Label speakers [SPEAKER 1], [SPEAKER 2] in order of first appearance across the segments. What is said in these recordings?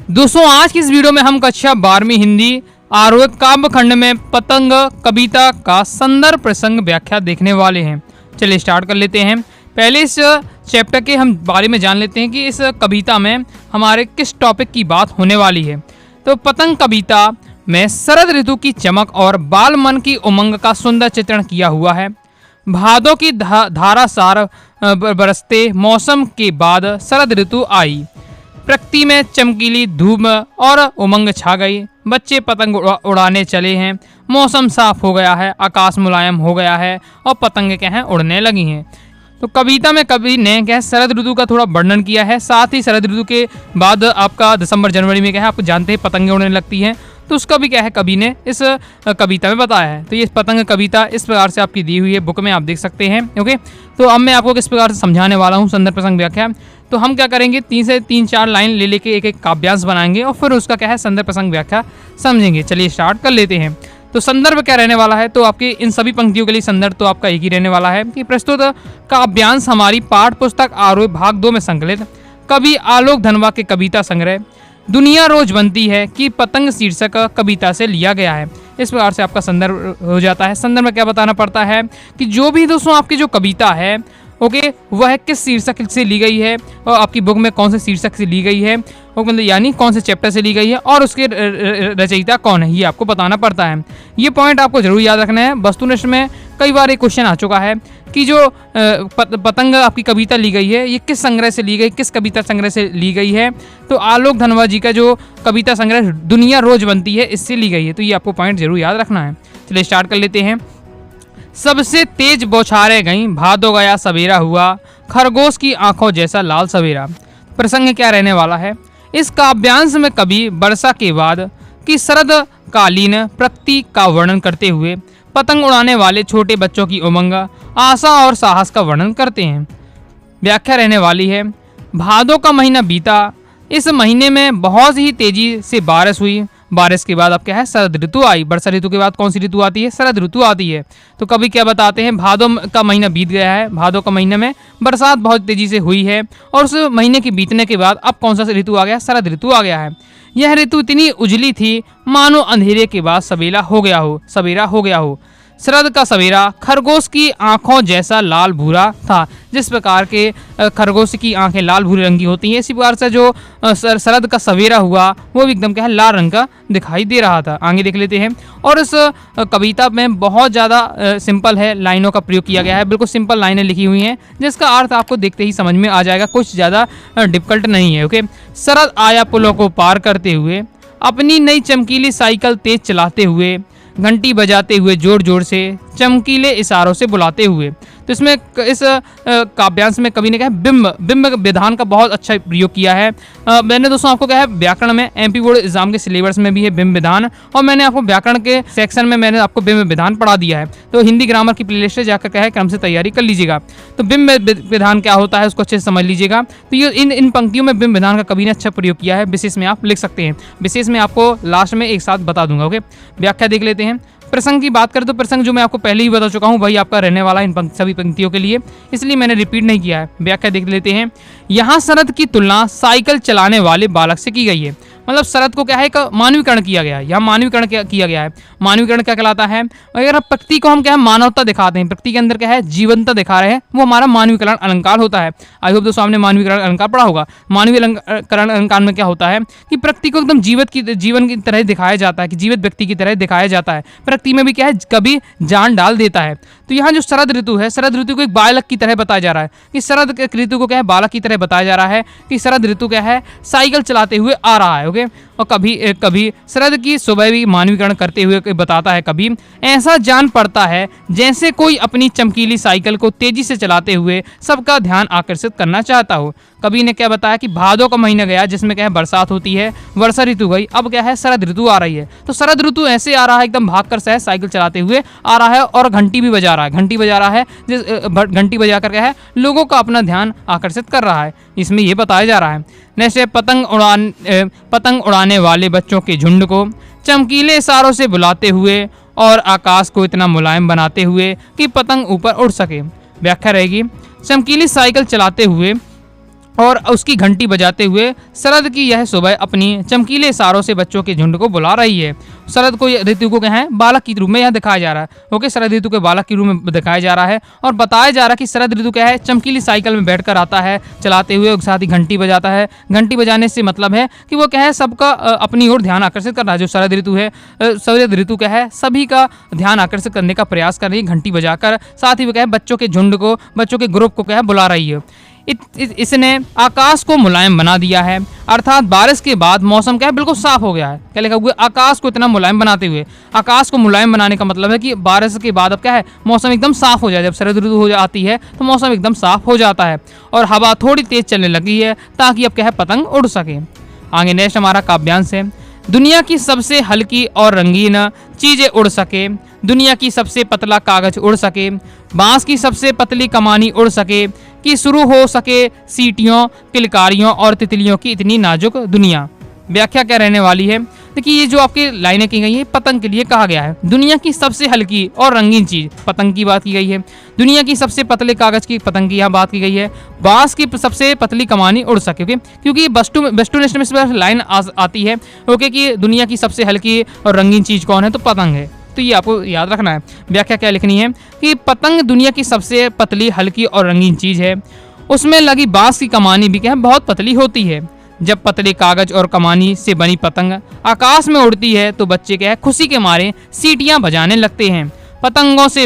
[SPEAKER 1] दोस्तों आज की इस वीडियो में हम कक्षा 12वीं हिंदी आरोह काव्य खंड में पतंग कविता का संदर्भ प्रसंग व्याख्या देखने वाले हैं। चलिए स्टार्ट कर लेते हैं। पहले इस चैप्टर के हम बारे में जान लेते हैं कि इस कविता में हमारे किस टॉपिक की बात होने वाली है। तो पतंग कविता में शरद ऋतु की चमक और बाल मन की उमंग का सुंदर चित्रण किया हुआ है। भादों की धारासार बरसते मौसम के बाद शरद ऋतु आई। प्रकृति में चमकीली धूप और उमंग छा गई। बच्चे पतंग उड़ाने चले हैं। मौसम साफ हो गया है, आकाश मुलायम हो गया है और पतंगे क्या हैं उड़ने लगी हैं। तो कविता में कवि ने क्या है शरद ऋतु का थोड़ा वर्णन किया है। साथ ही शरद ऋतु के बाद आपका दिसंबर जनवरी में क्या है आप जानते हैं पतंगे उड़ने लगती हैं, तो उसका भी क्या है कवि ने इस कविता में बताया है। तो ये पतंग कविता इस प्रकार से आपकी दी हुई है, बुक में आप देख सकते हैं। ओके, तो अब मैं आपको किस प्रकार से समझाने वाला हूँ संदर्भ प्रसंग व्याख्या। तो हम क्या करेंगे 3 से 4 लाइन ले लेके एक काव्यांश बनाएंगे और फिर उसका क्या है संदर्भ प्रसंग व्याख्या समझेंगे। चलिए स्टार्ट कर लेते हैं। तो संदर्भ क्या रहने वाला है, तो आपके इन सभी पंक्तियों के लिए संदर्भ तो आपका एक ही रहने वाला है कि प्रस्तुत काव्यांश हमारी पाठ्य पुस्तक आरोह भाग 2 में संकलित कवि आलोक धनवा के कविता संग्रह दुनिया रोज बनती है कि पतंग शीर्षक कविता से लिया गया है। इस प्रकार से आपका संदर्भ हो जाता है। संदर्भ में क्या बताना पड़ता है कि जो भी दोस्तों आपकी जो कविता है ओके वह किस शीर्षक से ली गई है और आपकी बुक में कौन से शीर्षक से ली गई है, मतलब यानी कौन से चैप्टर से ली गई है और उसके रचयिता कौन है, ये आपको बताना पड़ता है। ये पॉइंट आपको जरूर याद रखना है। वस्तुनिष्ठ में कई बार एक क्वेश्चन आ चुका है कि जो पतंग आपकी कविता ली गई है ये किस संग्रह से ली गई, किस कविता संग्रह से ली गई है। तो आलोक धनवा जी का जो कविता संग्रह दुनिया रोज बनती है इससे ली गई है। तो ये आपको पॉइंट जरूर याद रखना है। चलिए स्टार्ट कर लेते हैं। सबसे तेज बौछारें गईं, भादो गया सवेरा हुआ, खरगोश की आंखों जैसा लाल सवेरा। प्रसंग क्या रहने वाला है, इस काव्यांश में कवि वर्षा के बाद की शरद कालीन प्रकृति का वर्णन करते हुए पतंग उड़ाने वाले छोटे बच्चों की उमंग, आशा और साहस का वर्णन करते हैं। व्याख्या रहने वाली है, भादो का महीना बीता, इस महीने में बहुत ही तेजी से बारिश हुई। बारिश के बाद अब क्या है शरद ऋतु आई। वर्षा ऋतु के बाद कौन सी ऋतु आती है, शरद ऋतु आती है। तो कभी क्या बताते हैं भादो का महीना बीत गया है, भादो का महीने में बरसात बहुत तेजी से हुई है और उस महीने के बीतने के बाद अब कौन सा ऋतु आ गया, शरद ऋतु आ गया है। यह ऋतु इतनी उजली थी मानो अंधेरे के बाद सवेरा हो गया हो। शरद का सवेरा खरगोश की आंखों जैसा लाल भूरा था। जिस प्रकार के खरगोश की आंखें लाल भूरे रंग की होती हैं, इसी प्रकार से जो शरद का सवेरा हुआ वो भी एकदम क्या है लाल रंग का दिखाई दे रहा था। आगे देख लेते हैं। और इस कविता में बहुत ज़्यादा सिंपल है लाइनों का प्रयोग किया गया है। बिल्कुल सिंपल लाइनें लिखी हुई हैं जिसका अर्थ आपको देखते ही समझ में आ जाएगा, कुछ ज़्यादा डिफिकल्ट नहीं है। ओके, शरद आया पुलों को पार करते हुए, अपनी नई चमकीली साइकिल तेज चलाते हुए, घंटी बजाते हुए जोर जोर से, चमकीले इशारों से बुलाते हुए। तो इसमें इस काव्यांश में कवि ने क्या है बिंब विधान का बहुत अच्छा प्रयोग किया है। मैंने दोस्तों आपको क्या है व्याकरण में एमपी बोर्ड एग्जाम के सिलेबस में भी है बिंब विधान, और मैंने आपको व्याकरण के सेक्शन में मैंने आपको बिंब विधान पढ़ा दिया है। तो हिंदी ग्रामर की प्लेलिस्ट से जाकर क्या है क्रम से तैयारी कर लीजिएगा। तो बिंब विधान क्या होता है उसको अच्छे से समझ लीजिएगा। तो ये इन पंक्तियों में बिंब विधान का कवि ने अच्छा प्रयोग किया है। विशेष में आप लिख सकते हैं, विशेष में आपको लास्ट में एक साथ बता दूंगा। ओके, व्याख्या देख लेते हैं। प्रसंग की बात करें तो प्रसंग जो मैं आपको पहले ही बता चुका हूं वही आपका रहने वाला है इन सभी पंक्तियों के लिए, इसलिए मैंने रिपीट नहीं किया है। व्याख्या देख लेते हैं। यहाँ शरद की तुलना साइकिल चलाने वाले बालक से की गई है। मतलब शरद को क्या है एक मानवीकरण किया गया है। यहाँ मानवीकरण किया गया है। मानवीकरण क्या कहलाता है, अगर प्रकृति को हम क्या है मानवता दिखाते हैं, प्रकृति के अंदर क्या है जीवंतता दिखा रहे हैं, वो हमारा मानवीकरण अलंकार होता है। आई होप दोस्तों आपने मानवीकरण अलंकार पढ़ा होगा। मानवीकरण अलंकार में क्या होता है कि प्रकृति को एकदम जीवन की तरह दिखाया जाता है, कि जीवित व्यक्ति की तरह दिखाया जाता है। प्रकृति में भी क्या है कभी जान डाल देता है। तो यहाँ जो शरद ऋतु है, शरद ऋतु को एक बालक की तरह बताया जा रहा है कि शरद ऋतु को क्या है बालक की तरह बताया जा रहा है कि शरद ऋतु क्या है साइकिल चलाते हुए आ रहा है। ओके, और कभी शरद की सुबह भी मानवीकरण करते हुए बताता है, कभी ऐसा जान पड़ता है जैसे कोई अपनी चमकीली साइकिल को तेजी से चलाते हुए सबका ध्यान आकर्षित करना चाहता हो। कवि ने क्या बताया कि भादों का महीना गया जिसमें क्या है बरसात होती है, वर्षा ऋतु गई, अब क्या है शरद ऋतु आ रही है। तो शरद ऋतु ऐसे आ रहा है एकदम भागकर से साइकिल चलाते हुए आ रहा है और घंटी भी बजा रहा है। घंटी बजा रहा है, घंटी बजा कर क्या है लोगों का अपना ध्यान आकर्षित कर रहा है। इसमें यह बताया जा रहा है। नेक्स्ट है पतंग उड़ाने वाले बच्चों के झुंड को चमकीले इशारों से बुलाते हुए और आकाश को इतना मुलायम बनाते हुए कि पतंग ऊपर उड़ सके। व्याख्या रहेगी, चमकीली साइकिल चलाते हुए और उसकी घंटी बजाते हुए शरद की यह सुबह अपनी चमकीले इशारों से बच्चों के झुंड को बुला रही है। शरद को ऋतु को क्या है, बालक के रूप में यहाँ दिखाया जा रहा है। ओके, शरद ऋतु के बालक के रूप में दिखाया जा रहा है और बताया जा रहा है कि शरद ऋतु क्या है, चमकीली साइकिल में बैठकर आता है चलाते हुए, साथ ही घंटी बजाता है। घंटी बजाने से मतलब है कि वो क्या है, सबका अपनी ओर ध्यान आकर्षित कर रहा है। जो शरद ऋतु है, शरद ऋतु क्या है, सभी का ध्यान आकर्षित करने का प्रयास कर रही है घंटी बजाकर। साथ ही वो क्या है, बच्चों के झुंड को, बच्चों के ग्रुप को क्या है, बुला रही है। इसने आकाश को मुलायम बना दिया है, अर्थात बारिश के बाद मौसम क्या है, बिल्कुल साफ हो गया है। क्या लिखा हुआ है, आकाश को इतना मुलायम बनाते हुए। आकाश को मुलायम बनाने का मतलब है कि बारिश के बाद अब क्या है, मौसम एकदम साफ हो जाए। जब शरद ऋतु हो आती है तो मौसम एकदम साफ हो जाता है और हवा थोड़ी तेज चलने लगी है ताकि अब क्या है, पतंग उड़ सके। आगे नेक्स्ट हमारा काव्यांश है। दुनिया की सबसे हल्की और रंगीन चीजें उड़ सके, दुनिया की सबसे पतला कागज उड़ सके, बांस की सबसे पतली कमानी उड़ सके, कि शुरू हो सके सीटियों, किलकारियों और तितलियों की इतनी नाजुक दुनिया। व्याख्या क्या रहने वाली है, देखिए ये जो आपकी लाइनें की गई है पतंग के लिए कहा गया है। दुनिया की सबसे हल्की और रंगीन चीज, पतंग की बात की गई है। दुनिया की सबसे पतले कागज की, पतंग की यहाँ बात की गई है। बांस की सबसे पतली कमानी उड़ सके, ओके, क्योंकि बेस्टू में लाइन आती है, ओके, कि दुनिया की सबसे हल्की और रंगीन चीज कौन है, तो पतंग है। तो ये आपको याद रखना है। व्याख्या क्या लिखनी है कि पतंग दुनिया की सबसे पतली, हल्की और रंगीन चीज है। उसमें लगी बांस की कमानी भी क्या है, बहुत पतली होती है। जब पतले कागज और कमानी से बनी पतंग आकाश में उड़ती है तो बच्चे क्या है, खुशी के मारे सीटियां बजाने लगते हैं। पतंगों से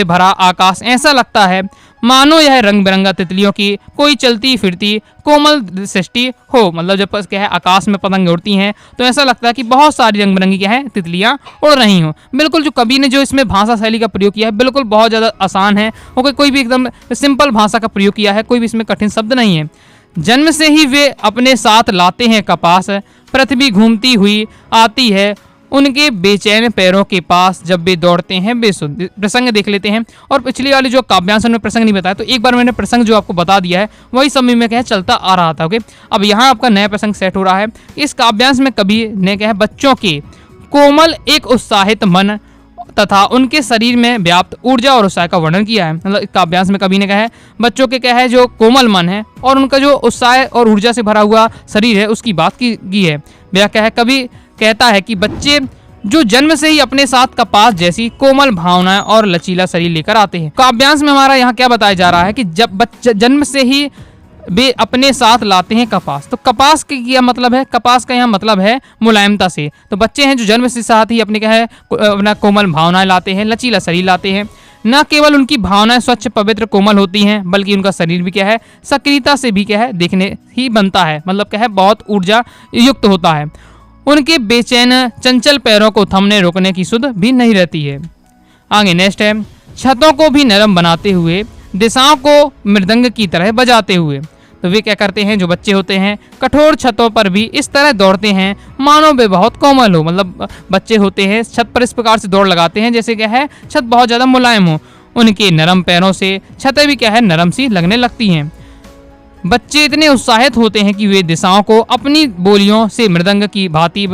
[SPEAKER 1] भरा आकाश ऐसा लगता है मानो यह रंग बिरंगा तितलियों की कोई चलती फिरती कोमल सृष्टि हो। मतलब जब क्या है, आकाश में पतंग उड़ती हैं तो ऐसा लगता है कि बहुत सारी रंग बिरंगी क्या है, तितलियां उड़ रही हों। बिल्कुल जो कवि ने जो इसमें भाषा शैली का प्रयोग किया है बिल्कुल बहुत ज़्यादा आसान है। ओके, कोई भी एकदम सिंपल भाषा का प्रयोग किया है, कोई भी इसमें कठिन शब्द नहीं है। जन्म से ही वे अपने साथ लाते हैं कपास, पृथ्वी घूमती हुई आती है उनके बेचैन पैरों के पास, जब वे दौड़ते हैं बेसुध। प्रसंग देख लेते हैं। और पिछली वाली जो काव्यांश में प्रसंग नहीं बताया, तो एक बार मैंने प्रसंग जो आपको बता दिया है वही समय में क्या है, चलता आ रहा था। ओके, अब यहाँ आपका नया प्रसंग सेट हो रहा है। इस काव्यांश में कवि ने क्या है, बच्चों के कोमल एक उत्साहित मन तथा उनके शरीर में व्याप्त ऊर्जा और उत्साह का वर्णन किया है। मतलब काव्यांश में कवि ने कहा है बच्चों के क्या है, जो कोमल मन है और उनका जो उत्साह और ऊर्जा से भरा हुआ शरीर है उसकी बात की है। व्याख्या है, कवि कहता है कि बच्चे जो जन्म से ही अपने साथ कपास जैसी कोमल भावनाएं और लचीला शरीर लेकर आते हैं। काव्यांश में हमारा यहाँ क्या बताया जा रहा है कि जब बच्चे जन्म से ही वे अपने साथ लाते हैं कपास। तो कपास का क्या मतलब है, कपास का यहाँ मतलब है मुलायमता से। तो बच्चे हैं जो जन्म से साथ ही अपने क्या है, अपना कोमल भावनाएं लाते हैं, लचीला शरीर लाते हैं। न केवल उनकी भावनाएं स्वच्छ पवित्र कोमल होती हैं बल्कि उनका शरीर भी क्या है, सक्रियता से भी क्या है, देखने ही बनता है। मतलब क्या है, बहुत ऊर्जा युक्त होता है। उनके बेचैन चंचल पैरों को थमने रोकने की सुध भी नहीं रहती है। आगे नेक्स्ट है, छतों को भी नरम बनाते हुए, दिशाओं को मृदंग की तरह बजाते हुए। तो वे क्या करते हैं, जो बच्चे होते हैं कठोर छतों पर भी इस तरह दौड़ते हैं मानो वे बहुत कोमल हो। मतलब बच्चे होते हैं छत पर इस प्रकार से दौड़ लगाते हैं जैसे क्या है, छत बहुत ज़्यादा मुलायम हो। उनके नरम पैरों से छतें भी क्या है, नरम सी लगने लगती हैं। बच्चे इतने उत्साहित होते हैं कि वे दिशाओं को अपनी बोलियों से मृदंग की भांति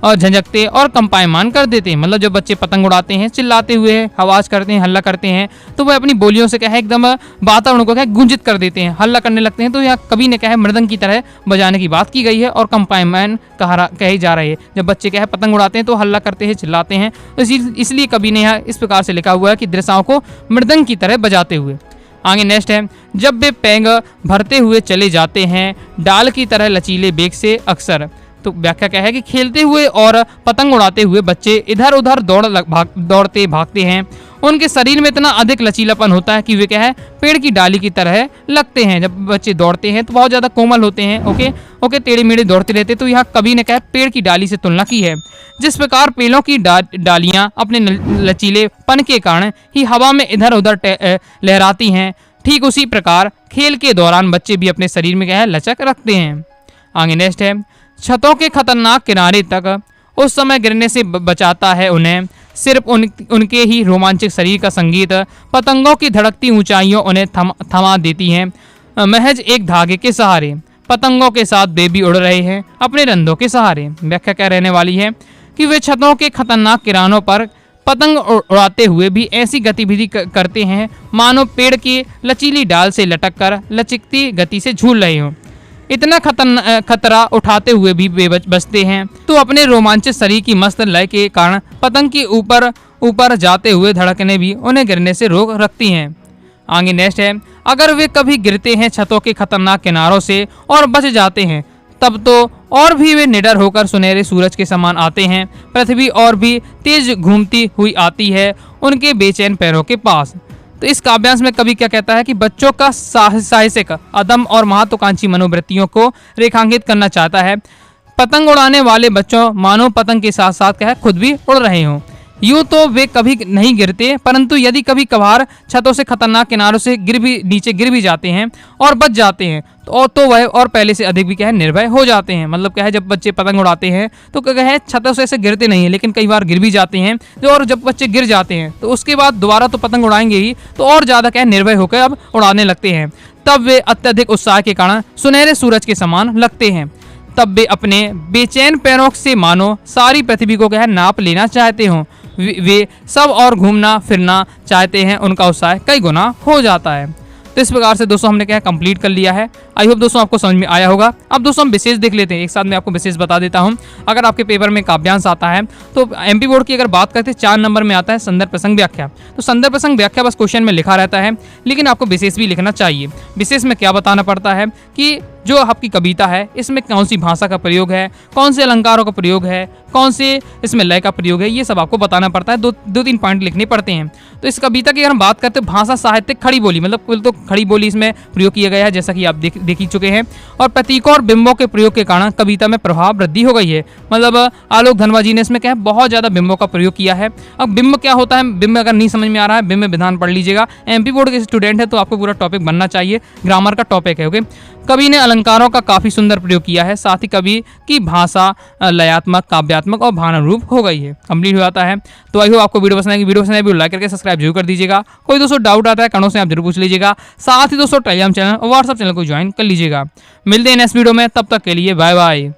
[SPEAKER 1] और झंझकते और कंपायमान कर देते हैं। मतलब जब बच्चे पतंग उड़ाते हैं चिल्लाते हुए आवाज़ करते हैं, हल्ला करते हैं, तो वह अपनी बोलियों से क्या है, एकदम वातावरण को क्या है, गुंजित कर देते हैं, हल्ला करने लगते हैं। तो यहाँ कवि ने क्या है, मृदंग की तरह बजाने की बात की गई है और कंपायमान कही जा रही है। जब बच्चे क्या है पतंग उड़ाते हैं तो हल्ला करते हैं, चिल्लाते हैं। तो इसलिए कवि ने यहाँ इस प्रकार से लिखा हुआ है कि दिशाओं को मृदंग की तरह बजाते हुए। आगे नेक्स्ट है, जब वे पैंग भरते हुए चले जाते हैं डाल की तरह लचीले बेग से अक्सर। तो व्याख्या क्या है कि खेलते हुए और पतंग उड़ाते हुए बच्चे इधर उधर दौड़ते भागते हैं। उनके शरीर में इतना अधिक लचीलापन होता है कि वे क्या है, पेड़ की डाली की तरह लगते हैं। जब बच्चे दौड़ते हैं तो बहुत ज़्यादा कोमल होते हैं। ओके, टेढ़े मेढ़े दौड़ते रहते। तो यहाँ कवि ने क्या है, पेड़ की डाली से तुलना की है। जिस प्रकार पेड़ों की डालियाँ अपने लचीलेपन के कारण ही हवा में इधर उधर लहराती हैं, ठीक उसी प्रकार खेल के दौरान बच्चे भी अपने शरीर में क्या है, लचक रखते हैं। आगे नेक्स्ट है, छतों के खतरनाक किनारे तक उस समय गिरने से बचाता है उन्हें सिर्फ उनके ही रोमांचक शरीर का संगीत। पतंगों की धड़कती ऊंचाइयों उन्हें थमा देती हैं महज एक धागे के सहारे। पतंगों के साथ वे भी उड़ रहे हैं अपने रंधों के सहारे। व्याख्या क्या रहने वाली है कि वे छतों के खतरनाक किनारों पर पतंग उड़ाते हुए भी ऐसी गतिविधि करते हैं मानो पेड़ की लचीली डाल से लटक कर लचकती गति से झूल रहे हों। इतना खतरा उठाते हुए भी वे बचते हैं, तो अपने रोमांचित शरीर की मस्त लय के कारण पतंग के ऊपर ऊपर जाते हुए धड़कने भी उन्हें गिरने से रोक रखती हैं। आगे नेक्स्ट है, अगर वे कभी गिरते हैं छतों के खतरनाक किनारों से और बच जाते हैं, तब तो और भी वे निडर होकर सुनहरे सूरज के समान आते हैं। पृथ्वी और भी तेज घूमती हुई आती है उनके बेचैन पैरों के पास। तो इस काव्यांश में कवि क्या कहता है कि बच्चों का साहसिक, अदम और महत्वाकांक्षी मनोवृत्तियों को रेखांकित करना चाहता है। पतंग उड़ाने वाले बच्चों मानो पतंग के साथ साथ क्या है खुद भी उड़ रहे हों। यूं तो वे कभी नहीं गिरते, परंतु यदि कभी कभार छतों से खतरनाक किनारों से नीचे गिर भी जाते हैं और बच जाते हैं, तो वह और पहले से अधिक भी क्या है निर्भय हो जाते हैं। मतलब क्या है, जब बच्चे पतंग उड़ाते हैं तो क्या है छतों से ऐसे गिरते नहीं है, लेकिन कई बार गिर भी जाते हैं। और जब बच्चे गिर जाते हैं तो उसके बाद दोबारा तो पतंग उड़ाएंगे ही, तो और ज़्यादा क्या है निर्भय होकर अब उड़ाने लगते हैं। तब वे अत्यधिक उत्साह के कारण सुनहरे सूरज के समान लगते हैं। तब वे अपने बेचैन पैरों से मानो सारी पृथ्वी को क्या है नाप लेना चाहते हों। वे सब और घूमना फिरना चाहते हैं, उनका उत्साह कई गुना हो जाता है। तो इस प्रकार से दोस्तों हमने क्या कंप्लीट कर लिया है। आई होप दोस्तों आपको समझ में आया होगा। अब दोस्तों हम विशेष देख लेते हैं, एक साथ मैं आपको विशेष बता देता हूं। अगर आपके पेपर में काव्यांश आता है तो एमपी बोर्ड की अगर बात करते हैं 4 नंबर में आता है संदर्भ प्रसंग व्याख्या। तो संदर्भ प्रसंग व्याख्या बस क्वेश्चन में लिखा रहता है, लेकिन आपको विशेष भी लिखना चाहिए। विशेष में क्या बताना पड़ता है कि जो आपकी कविता है इसमें कौन सी भाषा का प्रयोग है, कौन से अलंकारों का प्रयोग है, कौन से इसमें लय का प्रयोग है, ये सब आपको बताना पड़ता है। 2-3 पॉइंट लिखने पड़ते हैं। तो इस कविता की अगर हम बात करते हैं भाषा साहित्य खड़ी बोली, मतलब कुल तो खड़ी बोली इसमें प्रयोग किया गया है, जैसा कि आप देख ही चुके हैं। और प्रतीकों और बिंबों के प्रयोग के कारण कविता में प्रभाव वृद्धि हो गई है। मतलब आलोक धनवा जी ने इसमें क्या है बहुत ज्यादा बिंबों का प्रयोग किया है। अब बिंब क्या होता है, बिंब अगर नहीं समझ में आ रहा है, बिंब विधान पढ़ लीजिएगा। एमपी बोर्ड के स्टूडेंट है तो आपको पूरा टॉपिक बनना चाहिए, ग्रामर का टॉपिक है। ओके, कवि ने अलंकारों का काफी सुंदर प्रयोग किया है, साथ ही कवि की भाषा लयात्मक, काव्यात्मक और भावनारूप हो गई है, कंप्लीट हो जाता है। तो आई होप आपको वीडियो पसंद आएगी। वीडियो पसंद आए लाइक करके सब्सक्राइब जरूर कर दीजिएगा। कोई दोस्तों डाउट आता है कमेंट से आप जरूर पूछ लीजिएगा। साथ ही दोस्तों टेलीग्राम चैनल और व्हाट्सएप चैनल को ज्वाइन कर लीजिएगा। मिलते हैं नेक्स्ट वीडियो में, तब तक के लिए बाय बाय।